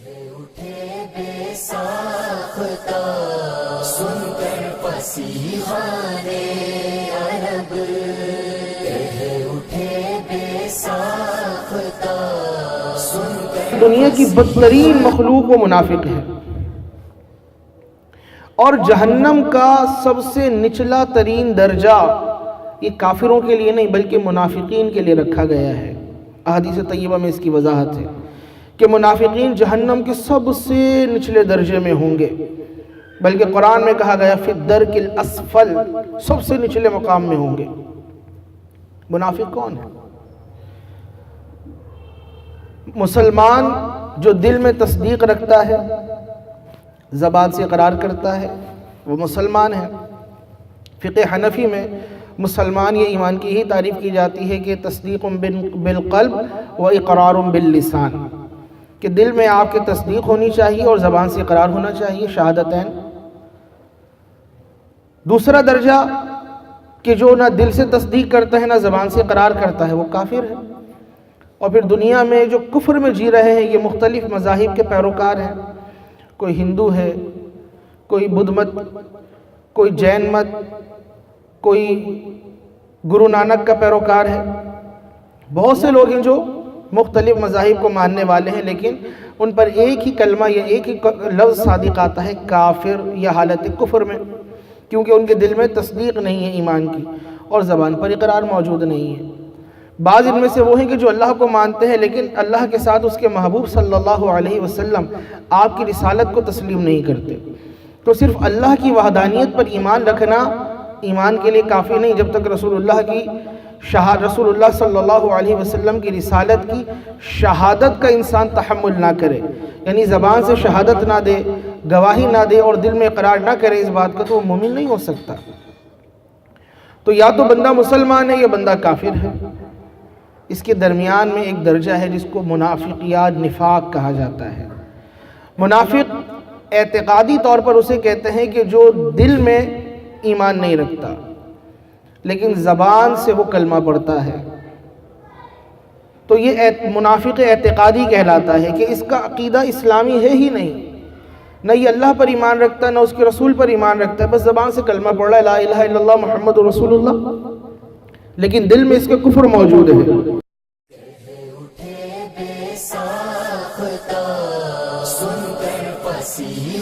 اٹھے بے ساختہ سن کر فصیحان عرب، کہہ اٹھے بے ساختہ سن کر دنیا کی بدترین مخلوق وہ منافق ہے، اور جہنم کا سب سے نچلا ترین درجہ یہ کافروں کے لیے نہیں بلکہ منافقین کے لیے رکھا گیا ہے۔ احادیث طیبہ میں اس کی وضاحت ہے کہ منافقین جہنم کے سب سے نچلے درجے میں ہوں گے، بلکہ قرآن میں کہا گیا فی الدرک الاسفل، سب سے نچلے مقام میں ہوں گے۔ منافق کون ہے؟ مسلمان جو دل میں تصدیق رکھتا ہے، زبان سے اقرار کرتا ہے، وہ مسلمان ہے۔ فقہ حنفی میں مسلمان یہ ایمان کی ہی تعریف کی جاتی ہے کہ تصدیق بالقلب و اقرار باللسان، کہ دل میں آپ کے تصدیق ہونی چاہیے اور زبان سے اقرار ہونا چاہیے، شہادتین۔ دوسرا درجہ کہ جو نہ دل سے تصدیق کرتا ہے نہ زبان سے اقرار کرتا ہے، وہ کافر ہے۔ اور پھر دنیا میں جو کفر میں جی رہے ہیں یہ مختلف مذاہب کے پیروکار ہیں، کوئی ہندو ہے، کوئی بدھ مت، کوئی جین مت، کوئی گرو نانک کا پیروکار ہے، بہت سے لوگ ہیں جو مختلف مذاہب کو ماننے والے ہیں، لیکن ان پر ایک ہی کلمہ یا ایک ہی لفظ صادق آتا ہے، کافر یا حالت کفر میں، کیونکہ ان کے دل میں تصدیق نہیں ہے ایمان کی اور زبان پر اقرار موجود نہیں ہے۔ بعض ان میں سے وہ ہیں کہ جو اللہ کو مانتے ہیں لیکن اللہ کے ساتھ اس کے محبوب صلی اللہ علیہ وسلم آپ کی رسالت کو تسلیم نہیں کرتے۔ تو صرف اللہ کی وحدانیت پر ایمان رکھنا ایمان کے لیے کافی نہیں، جب تک رسول اللہ صلی اللہ علیہ وسلم کی رسالت کی شہادت کا انسان تحمل نہ کرے، یعنی زبان سے شہادت نہ دے، گواہی نہ دے اور دل میں اقرار نہ کرے اس بات کا، تو وہ مومن نہیں ہو سکتا۔ تو یا تو بندہ مسلمان ہے یا بندہ کافر ہے۔ اس کے درمیان میں ایک درجہ ہے جس کو منافق یا نفاق کہا جاتا ہے۔ منافق اعتقادی طور پر اسے کہتے ہیں کہ جو دل میں ایمان نہیں رکھتا لیکن زبان سے وہ کلمہ پڑھتا ہے، تو یہ منافق اعتقادی کہلاتا ہے کہ اس کا عقیدہ اسلامی ہے ہی نہیں، نہ یہ اللہ پر ایمان رکھتا نہ اس کے رسول پر ایمان رکھتا ہے، بس زبان سے کلمہ پڑھ رہا ہے لا الہ الا اللہ محمد رسول اللہ، لیکن دل میں اس کے کفر موجود ہے۔ اٹھے بے ساختہ سن کر فصیح